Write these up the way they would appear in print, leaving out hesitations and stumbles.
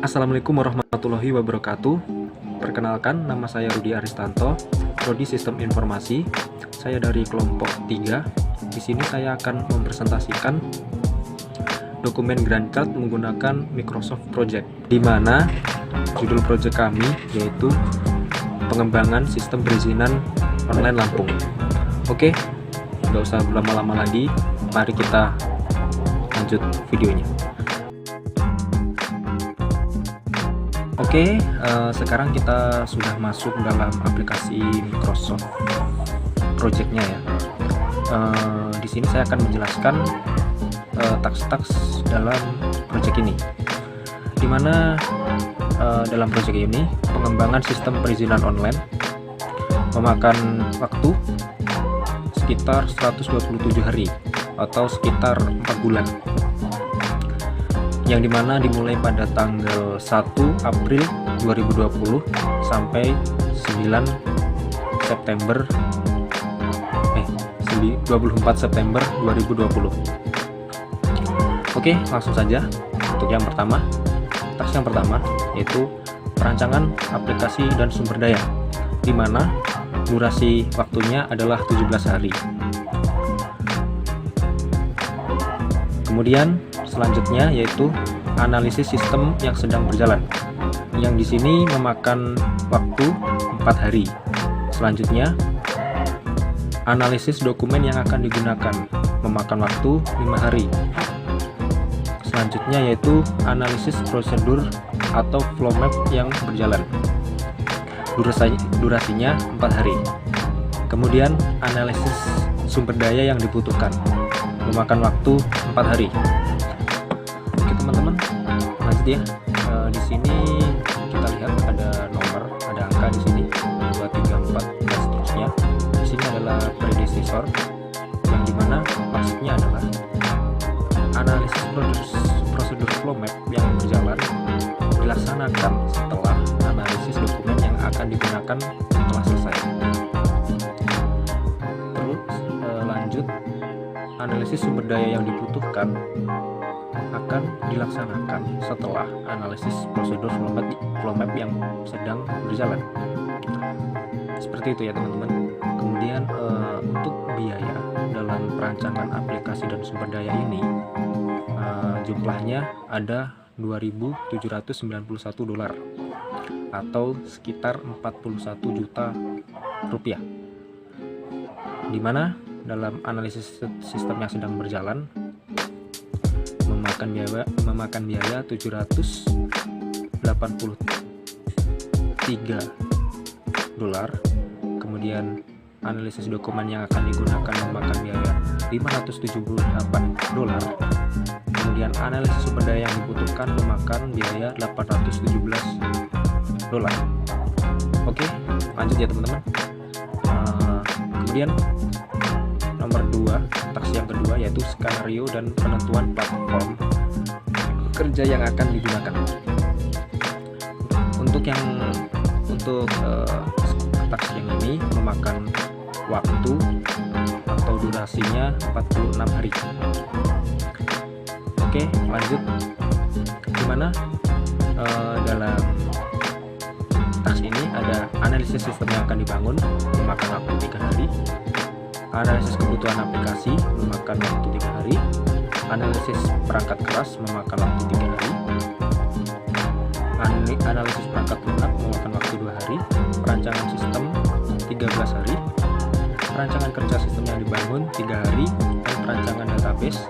Assalamualaikum warahmatullahi wabarakatuh. Perkenalkan, nama saya Rudi Aristanto, Prodi Sistem Informasi. Saya dari kelompok 3. Di sini saya akan mempresentasikan dokumen Gantt chart menggunakan Microsoft Project, di mana judul proyek kami yaitu pengembangan sistem perizinan online Lampung. Oke, nggak usah berlama-lama lagi, mari kita lanjut videonya. Oke, sekarang kita sudah masuk dalam aplikasi Microsoft Project-nya ya. Di sini saya akan menjelaskan taks-taks dalam project ini. Dimana dalam project ini pengembangan sistem perizinan online memakan waktu sekitar 127 hari atau sekitar 4 bulan. Yang dimana dimulai pada tanggal 1 April 2020 sampai 24 September 2020. Oke, langsung saja untuk yang pertama. Taks yang pertama yaitu perancangan aplikasi dan sumber daya, di mana durasi waktunya adalah 17 hari. Kemudian selanjutnya yaitu analisis sistem yang sedang berjalan, yang di sini memakan waktu 4 hari. Selanjutnya analisis dokumen yang akan digunakan memakan waktu 5 hari. Selanjutnya yaitu analisis prosedur atau flow map yang berjalan, durasinya 4 hari. Kemudian analisis sumber daya yang dibutuhkan memakan waktu 4 hari. Oke teman-teman, lanjut ya. Di sini kita lihat ada nomor, ada angka di sini 2, 3, 4 dan seterusnya. Di sini adalah predecessor, yang dimana maksudnya adalah analisis prosedur flow map yang berjalan dilaksanakan setelah analisis dokumen yang akan digunakan telah selesai. Terus lanjut, analisis sumber daya yang dibutuhkan akan dilaksanakan setelah analisis prosedur flow map yang sedang berjalan. Seperti itu ya teman-teman. Kemudian untuk biaya dalam perancangan aplikasi dan sumber daya ini jumlahnya ada $2.791 atau sekitar 41 juta rupiah, dimana dalam analisis sistem yang sedang berjalan memakan biaya $783. Kemudian analisis dokumen yang akan digunakan memakan biaya $578. Kemudian analisis sumber daya yang dibutuhkan memakan biaya $817. Oke, lanjut ya teman-teman. Kemudian nomor 2, taks yang kedua yaitu skenario dan penentuan platform kerja yang akan digunakan. Untuk taks yang ini memakan waktu atau durasinya 46 hari. Oke, lanjut. Dimana dalam taks ini ada analisis sistem yang akan dibangun memakan waktu 3 hari, analisis kebutuhan aplikasi memakan waktu 3 hari, analisis perangkat keras memakan waktu 3 hari, analisis perangkat lunak memakan waktu 2 hari, perancangan sistem 13 hari, perancangan kerja sistem yang dibangun 3 hari, dan perancangan database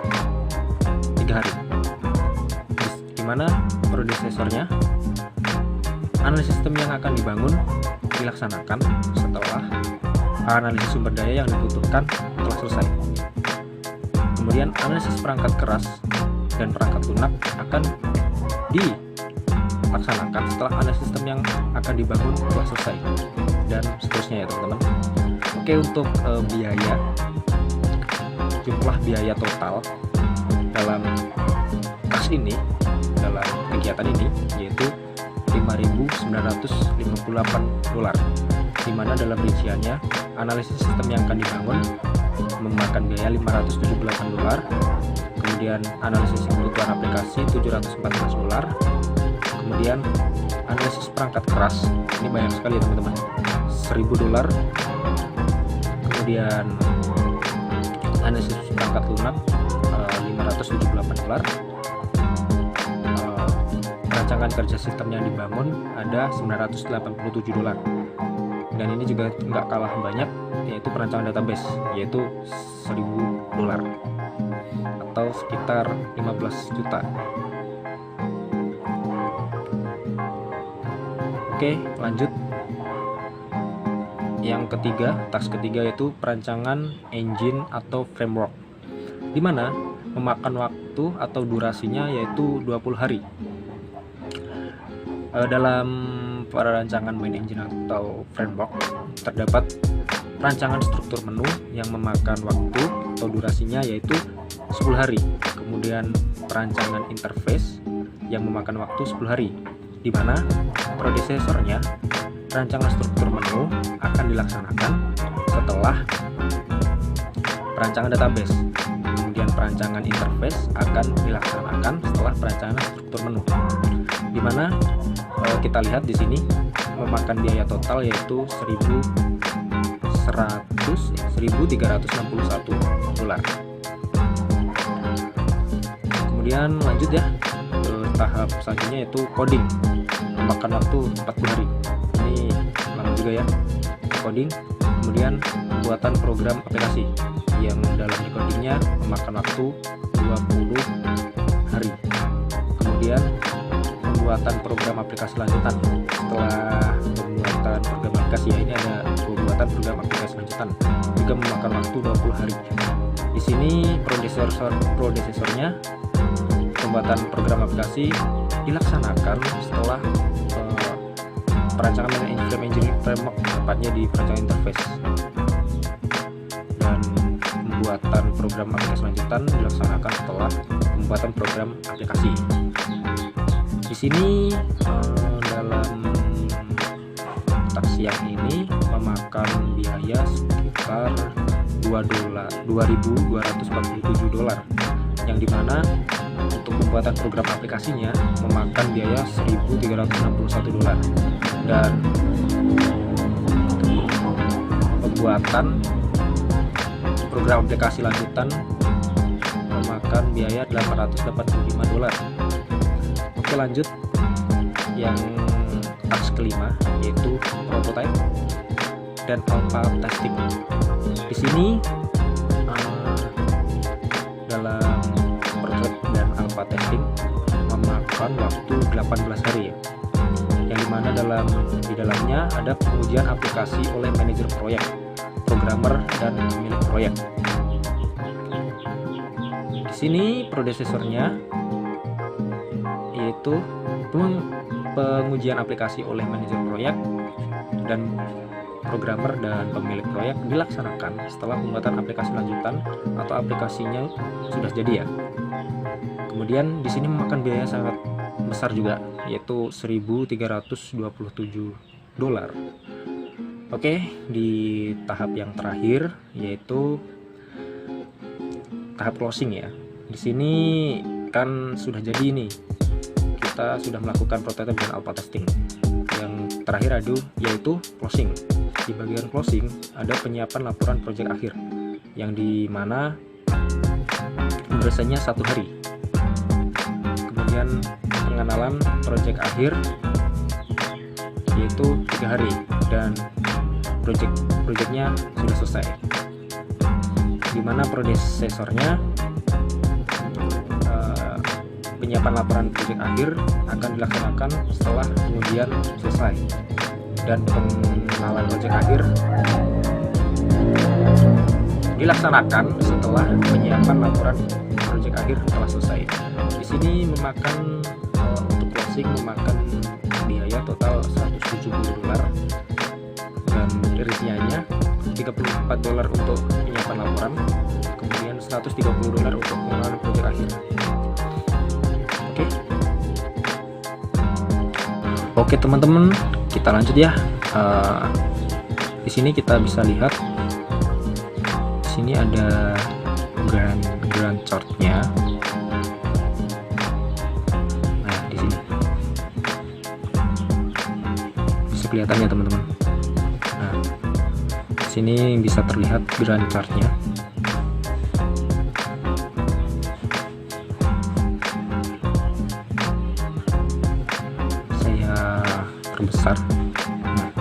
3 hari. Dimana predecessornya, analisis sistem yang akan dibangun dilaksanakan setelah analisis sumber daya yang dibutuhkan telah selesai. Kemudian analisis perangkat keras dan perangkat lunak akan dilaksanakan setelah analisis sistem yang akan dibangun telah selesai, dan seterusnya ya teman-teman. Oke, untuk biaya, jumlah biaya total dalam taks ini, dalam kegiatan ini yaitu $5.958, di mana dalam rinciannya analisis sistem yang akan dibangun memakan biaya $578, kemudian analisis kebutuhan aplikasi $714, Kemudian analisis perangkat keras, ini banyak sekali ya teman-teman, $1.000. Kemudian analisis perangkat lunak, $578. Perancangan kerja sistem yang dibangun ada $987. Dan ini juga nggak kalah banyak, yaitu perancangan database, yaitu $1.000 atau sekitar 15 juta. Oke, lanjut. Yang ketiga, task ketiga yaitu perancangan engine atau framework, di mana memakan waktu atau durasinya yaitu 20 hari. Dalam perancangan main engine atau framework terdapat perancangan struktur menu yang memakan waktu atau durasinya yaitu 10 hari. Kemudian perancangan interface yang memakan waktu 10 hari, di mana prodesesornya perancangan struktur menu akan dilaksanakan setelah perancangan database. Kemudian perancangan interface akan dilaksanakan setelah perancangan struktur menu, di mana kita lihat di sini memakan biaya total yaitu $1.361. Kemudian lanjut ya ke tahap selanjutnya yaitu coding, memakan waktu 40 hari. Ini lama juga ya, coding. Kemudian pembuatan program aplikasi yang dalam codingnya memakan waktu 20 hari. Kemudian pembuatan program aplikasi lanjutan. Setelah pembuatan program aplikasi ya, ini ada pembuatan program aplikasi lanjutan juga memakan waktu 20 hari. Di sini prodesesornya pembuatan program aplikasi dilaksanakan setelah perancangan mainframe engineering framework, tepatnya di perancangan interface. Dan pembuatan program aplikasi lanjutan dilaksanakan setelah pembuatan program aplikasi. Di sini dalam task yang ini memakan biaya sekitar $2.247, yang dimana untuk pembuatan program aplikasinya memakan biaya $1.361, dan pembuatan program aplikasi lanjutan memakan biaya $885. Oke, lanjut yang task kelima yaitu prototype dan alpha testing. Di sini dalam prototype dan alpha testing memakan waktu 18 hari ya, yang dimana di dalamnya ada pengujian aplikasi oleh manajer proyek, programmer, dan pemilik proyek. Di sini prodesesornya yaitu pengujian aplikasi oleh manajer proyek dan programmer dan pemilik proyek dilaksanakan setelah pembuatan aplikasi lanjutan atau aplikasinya sudah jadi ya. Kemudian di sini memakan biaya sangat besar juga, yaitu $1.327. Oke, di tahap yang terakhir yaitu tahap closing ya. Di sini kan sudah jadi ini, kita sudah melakukan prototype dan alpha testing. Yang terakhir yaitu closing. Di bagian closing ada penyiapan laporan proyek akhir, yang dimana durasinya 1 hari. Kemudian pengenalan proyek akhir yaitu 3 hari, dan proyeknya sudah selesai, dimana prodesesornya penyiapan laporan proyek akhir akan dilaksanakan setelah pengujian selesai, dan pengenalan proyek akhir dilaksanakan setelah penyiapan laporan proyek akhir telah selesai. Di sini memakan untuk closing memakan biaya total $170, dan rinciannya $34 untuk penyiapan laporan, kemudian $130 untuk pengenalan proyek akhir. Oke teman-teman, kita lanjut ya. Di sini kita bisa lihat, di sini ada grand chartnya. Nah, di sini menggunakannya teman-teman. Nah, sini bisa terlihat granny chartnya. Saya perbesar. Nah,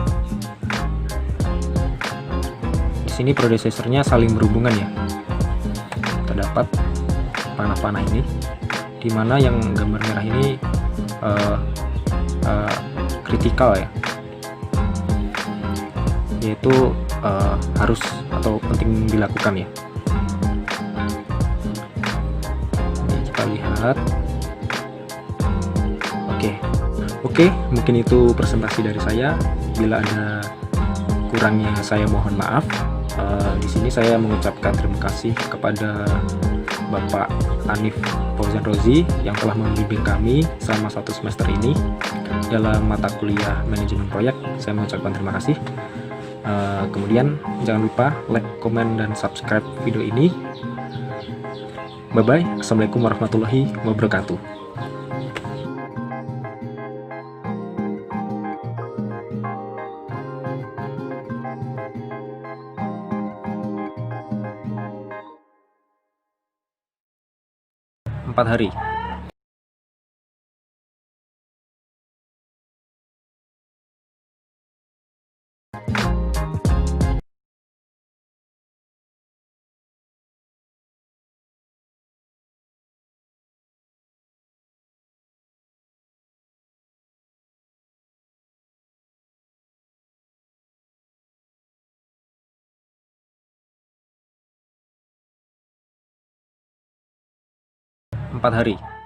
di sini prodesesornya saling berhubungan ya. Terdapat panah-panah ini, dimana yang gambar merah ini kritikal ya, yaitu harus atau penting dilakukan ya. Ini kita lihat. Oke, mungkin itu presentasi dari saya. Bila ada kurangnya saya mohon maaf. Di sini saya mengucapkan terima kasih kepada Bapak Hanif Fauzan Rozi yang telah membimbing kami selama 1 semester ini dalam mata kuliah manajemen proyek. Saya mengucapkan terima kasih. Kemudian jangan lupa like, komen, dan subscribe video ini. Bye bye. Assalamualaikum warahmatullahi wabarakatuh. Empat hari. Empat hari.